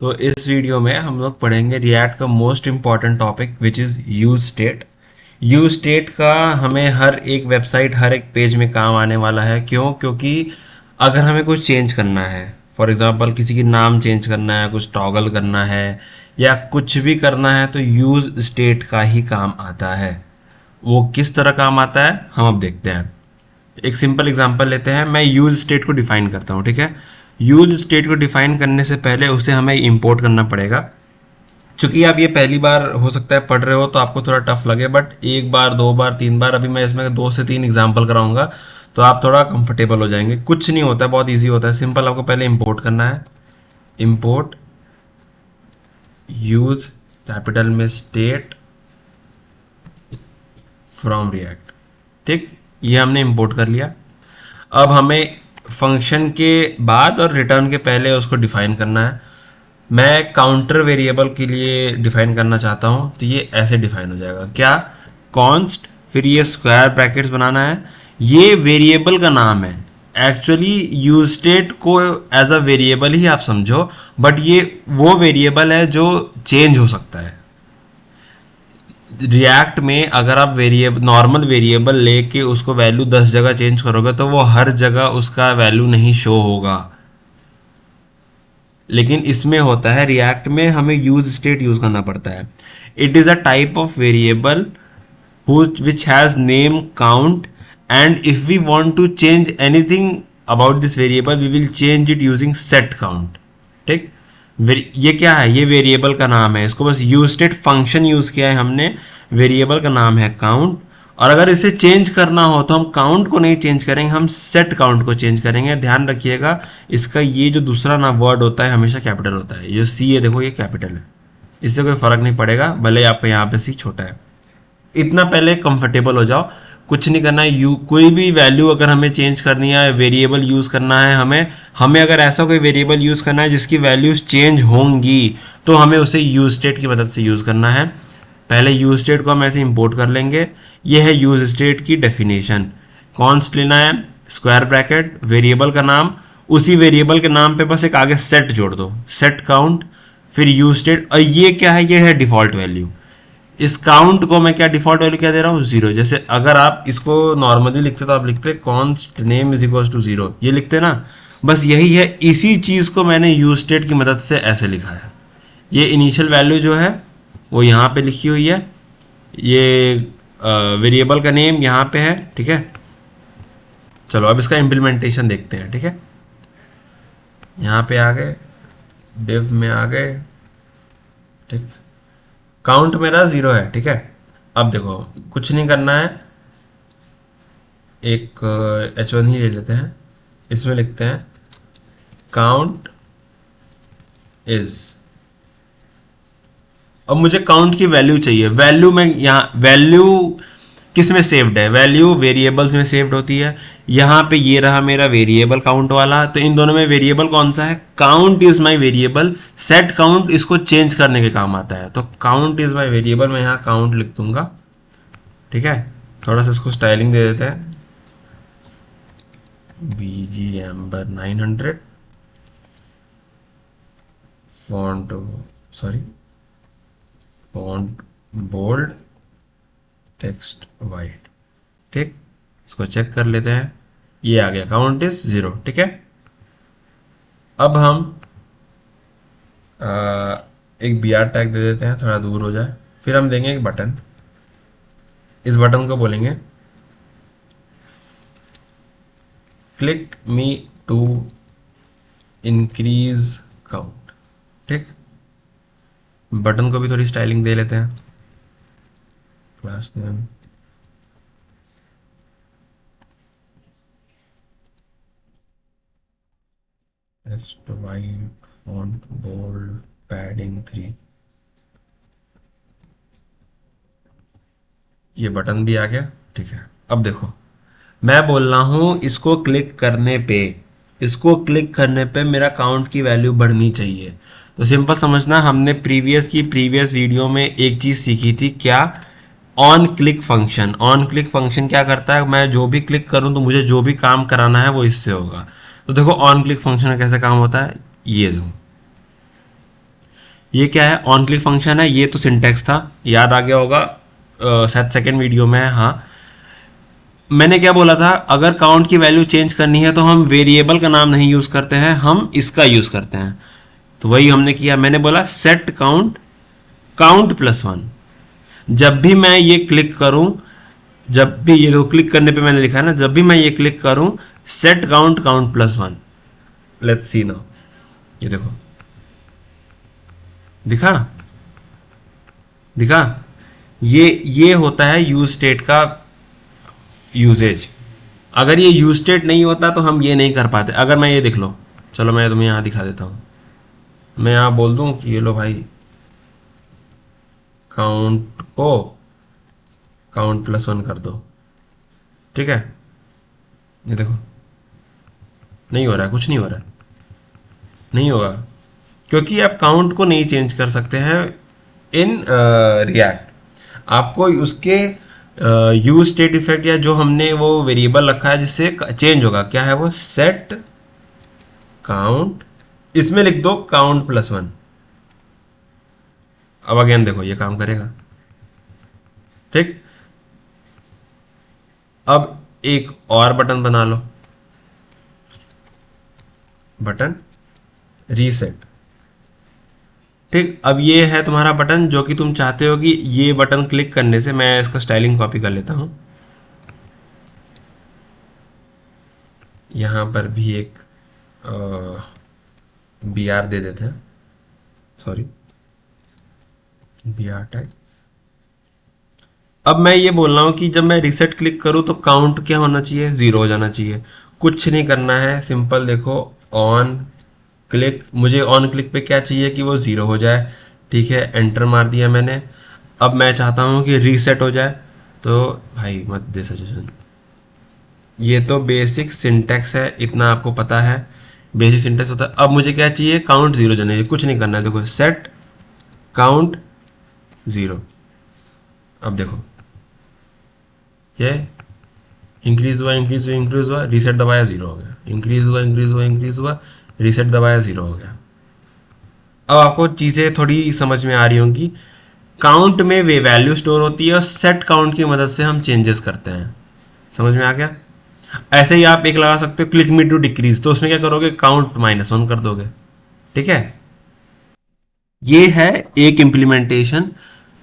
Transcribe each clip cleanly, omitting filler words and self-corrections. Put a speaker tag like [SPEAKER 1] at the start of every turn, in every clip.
[SPEAKER 1] तो इस वीडियो में हम लोग पढ़ेंगे रिएक्ट का most important topic which is use state. Use state का हमें हर एक वेबसाइट हर एक पेज में काम आने वाला है। क्योंकि अगर हमें कुछ चेंज करना है, फॉर एग्जांपल किसी की नाम चेंज करना है, कुछ टॉगल करना है या कुछ भी करना है, तो यूज स्टेट का ही काम आता है। वो किस तरह काम आता है हम अब देखते हैं। एक सिंपल एग्जांपल लेते हैं। मैं यूज स्टेट को डिफाइन करता हूँ, ठीक है। यूज स्टेट को डिफाइन करने से पहले उसे हमें इंपोर्ट करना पड़ेगा। चूंकि आप ये पहली बार हो सकता है पढ़ रहे हो तो आपको थोड़ा टफ लगे, बट एक बार, दो बार, तीन बार, अभी मैं इसमें 2 से 3 एग्जाम्पल कराऊंगा तो आप थोड़ा कंफर्टेबल हो जाएंगे। कुछ नहीं होता है, बहुत ईजी होता है। सिंपल, आपको पहले इंपोर्ट करना है। इंपोर्ट यूज कैपिटल में स्टेट फ्रॉम रिएक्ट, ठीक। ये हमने इंपोर्ट कर लिया। अब हमें फंक्शन के बाद और रिटर्न के पहले उसको डिफाइन करना है। मैं काउंटर वेरिएबल के लिए डिफाइन करना चाहता हूँ, तो ये ऐसे डिफाइन हो जाएगा। क्या? कॉन्स्ट, फिर ये स्क्वायर ब्रैकेट्स बनाना है। ये वेरिएबल का नाम है। एक्चुअली यूज स्टेट को एज अ वेरिएबल ही आप समझो, बट ये वो वेरिएबल है जो चेंज हो सकता है। रिएक्ट में अगर आप वेरिएबल, नॉर्मल वेरिएबल लेके उसको वैल्यू 10 जगह चेंज करोगे तो वो हर जगह उसका वैल्यू नहीं शो होगा। लेकिन इसमें होता है, रिएक्ट में हमें यूज स्टेट यूज करना पड़ता है। It is a type of variable which has name, count, and if we want to change anything about this variable we will change it using set count, ठीक। ये क्या है? ये वेरिएबल का नाम है। इसको बस यूज स्टेट फंक्शन यूज किया है हमने। वेरिएबल का नाम है काउंट, और अगर इसे चेंज करना हो तो हम काउंट को नहीं चेंज करेंगे, हम सेट काउंट को चेंज करेंगे। ध्यान रखिएगा, इसका ये जो दूसरा ना वर्ड होता है हमेशा कैपिटल होता है। ये सी है, देखो ये कैपिटल है। इससे कोई फर्क नहीं पड़ेगा, भले आपका यहाँ पे सी छोटा है। इतना पहले कंफर्टेबल हो जाओ। कुछ नहीं करना है। कोई भी वैल्यू अगर हमें चेंज करनी है, वेरिएबल यूज़ करना है, हमें हमें अगर ऐसा कोई वेरिएबल यूज़ करना है जिसकी वैल्यूज़ चेंज होंगी, तो हमें उसे यूज स्टेट की मदद से यूज़ करना है। पहले यूज स्टेट को हम ऐसे इंपोर्ट कर लेंगे। ये है यूज स्टेट की डेफिनेशन। कॉन्स्ट लेना है, स्क्वायर ब्रैकेट, वेरिएबल का नाम, उसी वेरिएबल के नाम पे बस एक आगे सेट जोड़ दो, सेट काउंट, फिर यूज स्टेट। और ये क्या है? ये है डिफ़ॉल्ट वैल्यू। इस काउंट को मैं क्या डिफ़ॉल्ट वैल्यू क्या दे रहा हूँ? 0। जैसे अगर आप इसको नॉर्मली लिखते तो आप लिखते const name is equal to 0, ये लिखते ना। बस यही है। इसी चीज़ को मैंने यूज स्टेट की मदद से ऐसे लिखा है। ये इनिशियल वैल्यू जो है वो यहाँ पे लिखी हुई है। ये वेरिएबल का नेम यहाँ पे है, ठीक है। चलो अब इसका इम्प्लीमेंटेशन देखते हैं, ठीक है। यहाँ पे आ गए, डिव में आ गए, ठीक। काउंट मेरा 0 है, ठीक है। अब देखो, कुछ नहीं करना है। एक H1 ही ले लेते हैं। इसमें लिखते हैं काउंट इज। अब मुझे काउंट की वैल्यू चाहिए। वैल्यू में यहाँ वैल्यू किस में सेव्ड है? वैल्यू वेरिएबल्स में सेव्ड होती है। यहाँ पे ये रहा मेरा वेरिएबल काउंट वाला। तो इन दोनों में वेरिएबल कौन सा है? Count is my variable. Set count इसको चेंज करने के काम आता है। तो काउंट इज माई वेरिएबल, मैं यहाँ काउंट लिख दूंगा, ठीक है। थोड़ा सा इसको स्टाइलिंग दे देते हैं, BG Amber 900, font, sorry, font bold, text white, ठीक। इसको चेक कर लेते हैं। ये आ गया, काउंट इज 0, ठीक है। अब हम एक BR टैग दे देते हैं, थोड़ा दूर हो जाए। फिर हम देंगे एक बटन। इस बटन को बोलेंगे click me to increase count, ठीक। बटन को भी थोड़ी स्टाइलिंग दे लेते हैं। Class name, text white, font bold, padding 3। ये बटन भी आ गया, ठीक है। अब देखो, मैं बोल रहा हूँ इसको क्लिक करने पे, इसको क्लिक करने पे मेरा काउंट की वैल्यू बढ़नी चाहिए। तो सिंपल समझना, हमने प्रीवियस वीडियो में एक चीज़ सीखी थी, क्या? On click function. On click function क्या करता है? मैं जो भी क्लिक करूँ तो मुझे जो भी काम कराना है वो इससे होगा। तो देखो ऑन क्लिक फंक्शन में कैसे काम होता है, ये देखो। ये क्या है, ऑन क्लिक फंक्शन है। ये तो सिंटेक्स था, याद आ गया होगा, शायद सेकेंड वीडियो में है। हाँ, मैंने क्या बोला था, अगर काउंट की वैल्यू चेंज करनी है तो हम वेरिएबल का नाम नहीं यूज़ करते हैं, हम इसका यूज़ करते हैं। तो वही हमने किया, मैंने बोला set count, count plus one. जब भी मैं ये क्लिक करूं, जब भी ये, तो क्लिक करने पे मैंने लिखा है ना, जब भी मैं ये क्लिक करूं, set count count plus one. Let's see now, ये देखो, दिखा ना, दिखा। ये होता है यूज स्टेट का यूजेज। अगर ये यूज स्टेट नहीं होता तो हम ये नहीं कर पाते। अगर मैं ये देख लो, चलो मैं तुम्हें यहाँ दिखा देता हूँ। मैं यहाँ बोल दूँ कि ये लो भाई, काउंट को काउंट प्लस वन कर दो, ठीक है। ये देखो, नहीं हो रहा है, कुछ नहीं हो रहा है, नहीं होगा, क्योंकि आप काउंट को नहीं चेंज कर सकते हैं इन रिएक्ट। आपको उसके यूज स्टेट इफेक्ट, या जो हमने वो वेरिएबल रखा है जिससे चेंज होगा, क्या है वो, सेट काउंट, इसमें लिख दो काउंट प्लस वन। अब अगेन देखो ये काम करेगा, ठीक। अब एक और बटन बना लो, बटन रीसेट, ठीक। अब ये है तुम्हारा बटन जो कि तुम चाहते हो कि ये बटन क्लिक करने से, मैं इसका स्टाइलिंग कॉपी कर लेता हूं, यहां पर भी एक बी आर दे देते हैं, सॉरी, बी आर टैग। अब मैं ये बोल रहा हूँ कि जब मैं रीसेट क्लिक करूँ तो काउंट क्या होना चाहिए, ज़ीरो हो जाना चाहिए। कुछ नहीं करना है, सिंपल देखो, ऑन क्लिक, मुझे ऑन क्लिक पे क्या चाहिए कि वो ज़ीरो हो जाए, ठीक है। एंटर मार दिया मैंने। अब मैं चाहता हूँ कि रीसेट हो जाए, तो भाई मत दे सजेशन, ये तो बेसिक सिंटेक्स है, इतना आपको पता है, बेसिक सिंटेक्स होता है। अब मुझे क्या चाहिए, काउंट ज़ीरो जाना चाहिए, कुछ नहीं करना है। देखो, सेट काउंट ज़ीरो। अब देखो ये इंक्रीज हुआ, इंक्रीज हुआ, इंक्रीज हुआ, रीसेट दबाया, जीरो हो गया, इंक्रीज हुआ, इंक्रीज हुआ, इंक्रीज हुआ, रीसेट दबाया, जीरो हो गया। अब आपको चीज़ें थोड़ी समझ में आ रही होंगी। काउंट में वे वैल्यू स्टोर होती है और सेट काउंट की मदद से हम चेंजेस करते हैं। समझ में आ गया। ऐसे ही आप एक लगा सकते हो, क्लिक मी टू डिक्रीज, तो उसमें क्या करोगे, काउंट माइनस वन कर दोगे, ठीक है। ये है एक इम्प्लीमेंटेशन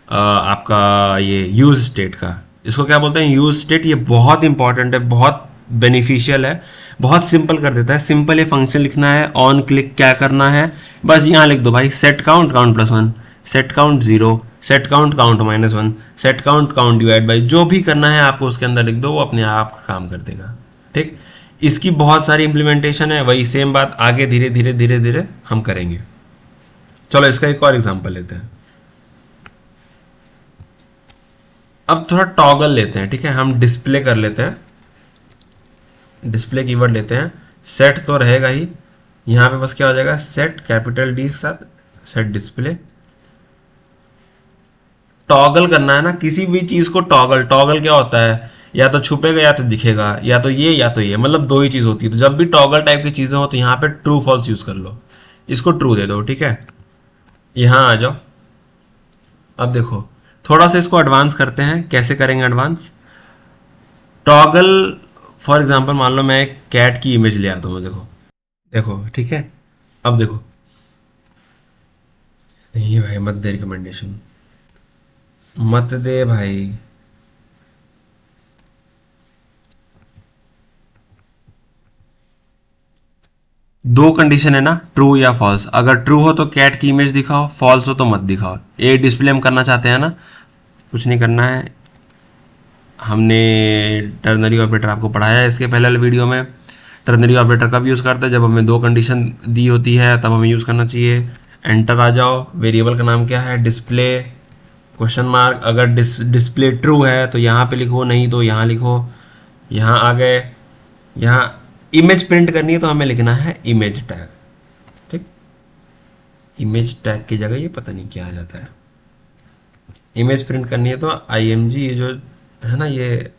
[SPEAKER 1] आपका ये यूज स्टेट का। इसको क्या बोलते हैं, यूज स्टेट। ये बहुत इंपॉर्टेंट है, बहुत बेनिफिशियल है, बहुत सिंपल कर देता है। सिंपल ये फंक्शन लिखना है, ऑन क्लिक क्या करना है, बस यहाँ लिख दो भाई, set count count plus one, set count zero, set count count minus one, set count count divide by, जो भी करना है आपको उसके अंदर लिख दो, वो अपने आप का काम कर देगा, ठीक। इसकी बहुत सारी इंप्लीमेंटेशन है, वही सेम बात आगे धीरे धीरे धीरे धीरे हम करेंगे। चलो इसका एक और एग्जांपल लेते हैं। अब थोड़ा टॉगल लेते हैं, ठीक है। हम डिस्प्ले कर लेते हैं, डिस्प्ले कीवर्ड लेते हैं। सेट तो रहेगा ही, यहाँ पे बस क्या हो जाएगा, सेट कैपिटल डी के साथ, सेट डिस्प्ले। टॉगल करना है ना किसी भी चीज़ को, टॉगल, टॉगल क्या होता है, या तो छुपेगा या तो दिखेगा, या तो ये, मतलब दो ही चीज़ होती है। तो जब भी टॉगल टाइप की चीज़ें हो तो यहाँ पे ट्रू फॉल्स यूज़ कर लो, इसको ट्रू दे दो, ठीक है। यहाँ आ जाओ। अब देखो थोड़ा सा इसको एडवांस करते हैं, कैसे करेंगे एडवांस। टॉगल फॉर एग्जांपल मान लो मैं एक कैट की इमेज ले आता हूँ, देखो देखो, ठीक है। अब देखो, नहीं भाई मत दे रिकमेंडेशन, मत दे भाई। दो कंडीशन है ना, ट्रू या फॉल्स। अगर ट्रू हो तो कैट की इमेज दिखाओ, फॉल्स हो तो मत दिखाओ। ये डिस्प्ले हम करना चाहते हैं ना, कुछ नहीं करना है। हमने टर्नरी ऑपरेटर आपको पढ़ाया है इसके पहले वाले वीडियो में। टर्नरी ऑपरेटर कब यूज़ करते हैं, जब हमें दो कंडीशन दी होती है तब हमें यूज़ करना चाहिए। एंटर आ जाओ, वेरिएबल का नाम क्या है, डिस्प्ले, क्वेश्चन मार्क। अगर डिस्प्ले ट्रू है तो यहाँ पे लिखो, नहीं तो यहाँ लिखो। यहाँ आ गए, यहाँ इमेज प्रिंट करनी है तो हमें लिखना है इमेज टैग, ठीक। इमेज टैग की जगह ये पता नहीं क्या आ जाता है। इमेज प्रिंट करनी है तो IMG, ये जो है ना, ये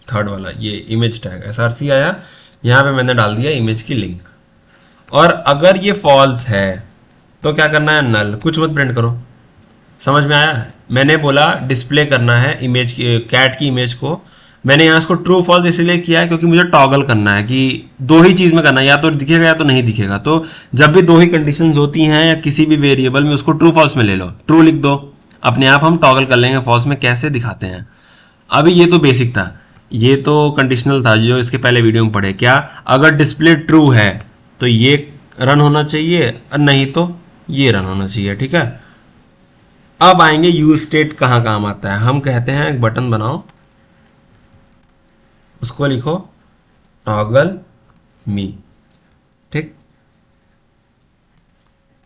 [SPEAKER 1] थर्ड वाला, ये इमेज टैग SRC आया, यहाँ पे मैंने डाल दिया इमेज की लिंक। और अगर ये फॉल्स है तो क्या करना है, नल, कुछ मत प्रिंट करो। समझ में आया? मैंने बोला डिस्प्ले करना है इमेज की, कैट की इमेज को, मैंने यहाँ इसको ट्रू फॉल्स इसलिए किया है क्योंकि मुझे टॉगल करना है कि दो ही चीज़ में करना है, या तो दिखेगा या तो नहीं दिखेगा। तो जब भी दो ही कंडीशंस होती हैं या किसी भी वेरिएबल में, उसको ट्रू फॉल्स में ले लो, ट्रू लिख दो, अपने आप हम टॉगल कर लेंगे फॉल्स में। कैसे दिखाते हैं? अभी ये तो बेसिक था, ये तो कंडीशनल था जो इसके पहले वीडियो में पढ़े। क्या, अगर डिस्प्ले ट्रू है तो ये रन होना चाहिए, और नहीं तो ये रन होना चाहिए। ठीक है, अब आएंगे यूज स्टेट कहाँ काम आता है। हम कहते हैं एक बटन बनाओ, उसको लिखो टॉगल मी। ठीक,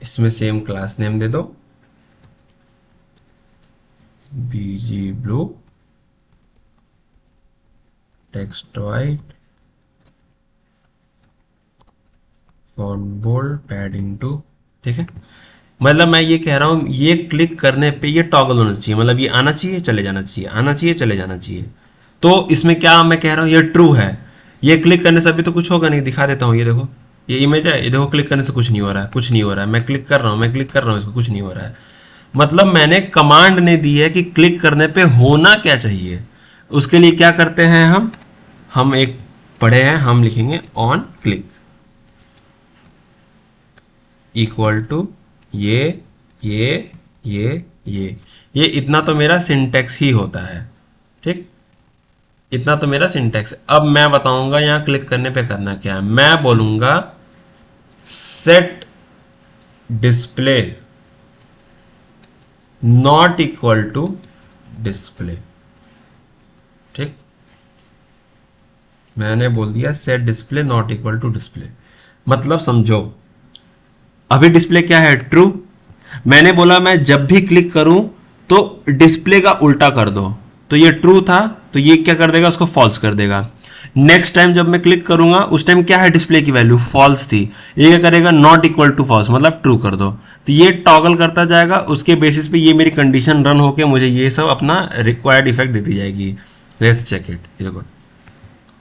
[SPEAKER 1] इसमें सेम क्लास नेम दे दो BG blue, text white, font bold, padding 2। ठीक है, मतलब मैं ये कह रहा हूं ये क्लिक करने पे ये टॉगल होना चाहिए, मतलब ये आना चाहिए चले जाना चाहिए, आना चाहिए चले जाना चाहिए। तो इसमें क्या मैं कह रहा हूँ, ये ट्रू है, ये क्लिक करने से अभी तो कुछ होगा नहीं। दिखा देता हूँ, ये देखो, ये इमेज है, ये देखो, क्लिक करने से कुछ नहीं हो रहा है, कुछ नहीं हो रहा है। मैं क्लिक कर रहा हूँ, मैं क्लिक कर रहा हूँ, इसको कुछ नहीं हो रहा है। मतलब मैंने कमांड ने दी है कि क्लिक करने पे होना क्या चाहिए। उसके लिए क्या करते हैं हम एक पढ़े हैं, हम लिखेंगे ऑन क्लिक इक्वल टू ये इतना तो मेरा सिंटेक्स ही होता है। ठीक, इतना तो मेरा सिंटेक्स। अब मैं बताऊंगा यहाँ क्लिक करने पे करना क्या है। मैं बोलूंगा set display not equal to display. ठीक, मैंने बोल दिया set display not equal to display. मतलब समझो, अभी डिस्प्ले क्या है, ट्रू। मैंने बोला मैं जब भी क्लिक करूं तो डिस्प्ले का उल्टा कर दो, तो ये ट्रू था, तो ये क्या कर देगा, उसको फॉल्स कर देगा। नेक्स्ट टाइम जब मैं क्लिक करूंगा उस टाइम क्या है, डिस्प्ले की वैल्यू फॉल्स थी, ये क्या करेगा, नॉट इक्वल टू फॉल्स, मतलब ट्रू कर दो। तो ये टॉगल करता जाएगा, उसके बेसिस पे ये मेरी कंडीशन रन होके मुझे ये सब अपना रिक्वायर्ड इफेक्ट देती जाएगी। Let's check it. ये देखो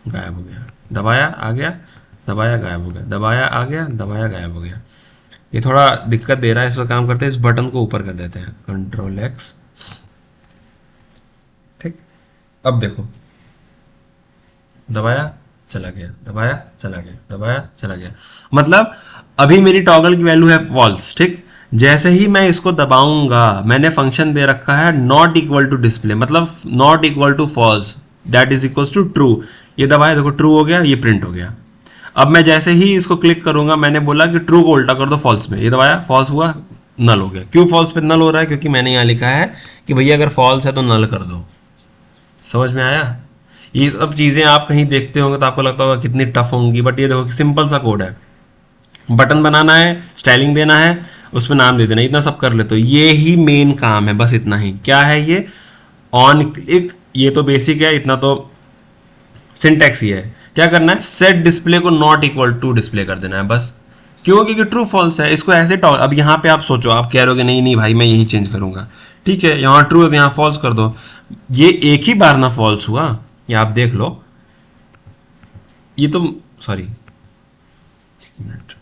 [SPEAKER 1] गायब हो गया, दबाया आ गया, दबाया गायब हो गया, दबाया आ गया, दबाया गायब हो गया। ये थोड़ा दिक्कत दे रहा है, इसका काम करते हैं, इस बटन को ऊपर कर देते हैं, कंट्रोल एक्स। ठीक, अब देखो, दबाया चला गया, दबाया चला गया, दबाया चला गया। मतलब अभी मेरी टॉगल की वैल्यू है फॉल्स। ठीक, जैसे ही मैं इसको दबाऊंगा, मैंने फंक्शन दे रखा है नॉट इक्वल टू डिस्प्ले, मतलब not equal to false, that is equal to true. ये दबाया, देखो ट्रू हो गया, ये प्रिंट हो गया। अब मैं जैसे ही इसको क्लिक करूंगा, मैंने बोला कि ट्रू को उल्टा कर दो फॉल्स में, ये दबाया, फॉल्स हुआ, नल हो गया। क्यों फॉल्स पे नल हो रहा है, क्योंकि मैंने यहाँ लिखा है कि भैया अगर फॉल्स है तो नल कर दो। समझ में आया? ये सब चीज़ें आप कहीं देखते होंगे तो आपको लगता होगा कितनी टफ होंगी, बट ये देखो सिंपल सा कोड है। बटन बनाना है, स्टाइलिंग देना है, उसमें नाम दे देना, इतना सब कर ले, तो ये ही मेन काम है, बस इतना ही। क्या है ये, ऑन क्लिक, ये तो बेसिक है, इतना तो सिंटेक्स ही है। क्या करना है, सेट डिस्प्ले को नॉट इक्वल टू डिस्प्ले कर देना है बस। क्यों, क्योंकि ट्रू फॉल्स है, इसको ऐसे टॉग। अब यहाँ पे आप सोचो, आप कह रहे हो कि नहीं नहीं भाई मैं यही चेंज करूंगा, ठीक है, यहाँ ट्रू है तो यहाँ फॉल्स कर दो। ये एक ही बार ना फॉल्स हुआ, ये आप देख लो, ये तो सॉरी एक मिनट,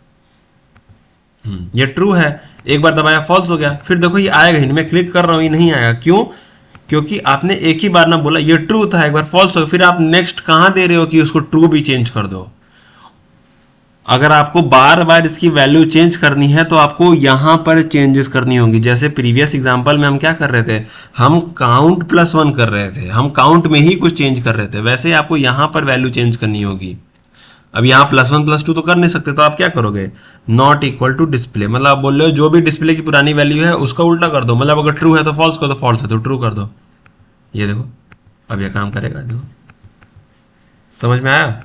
[SPEAKER 1] ये ट्रू है, एक बार दबाया फॉल्स हो गया, फिर देखो ये आएगा ही नहीं, मैं क्लिक कर रहा हूँ ये नहीं आएगा। क्यों, क्योंकि आपने एक ही बार ना बोला ये ट्रू था, एक बार फॉल्स हो, फिर आप नेक्स्ट कहाँ दे रहे हो कि उसको ट्रू भी चेंज कर दो। अगर आपको बार बार इसकी वैल्यू चेंज करनी है तो आपको यहां पर चेंजेस करनी होंगी। जैसे प्रीवियस एग्जांपल में हम क्या कर रहे थे, हम काउंट +1 कर रहे थे, हम काउंट में ही कुछ चेंज कर रहे थे, वैसे ही आपको यहां पर वैल्यू चेंज करनी होगी। अब यहाँ +1 +2 तो कर नहीं सकते, तो आप क्या करोगे, नॉट इक्वल टू डिस्प्ले, मतलब आप बोल रहे हो जो भी डिस्प्ले की पुरानी वैल्यू है उसका उल्टा कर दो, मतलब अगर ट्रू है तो फॉल्स कर दो, फॉल्स है तो ट्रू कर दो। ये देखो अब यह काम करेगा, देखो समझ में आया।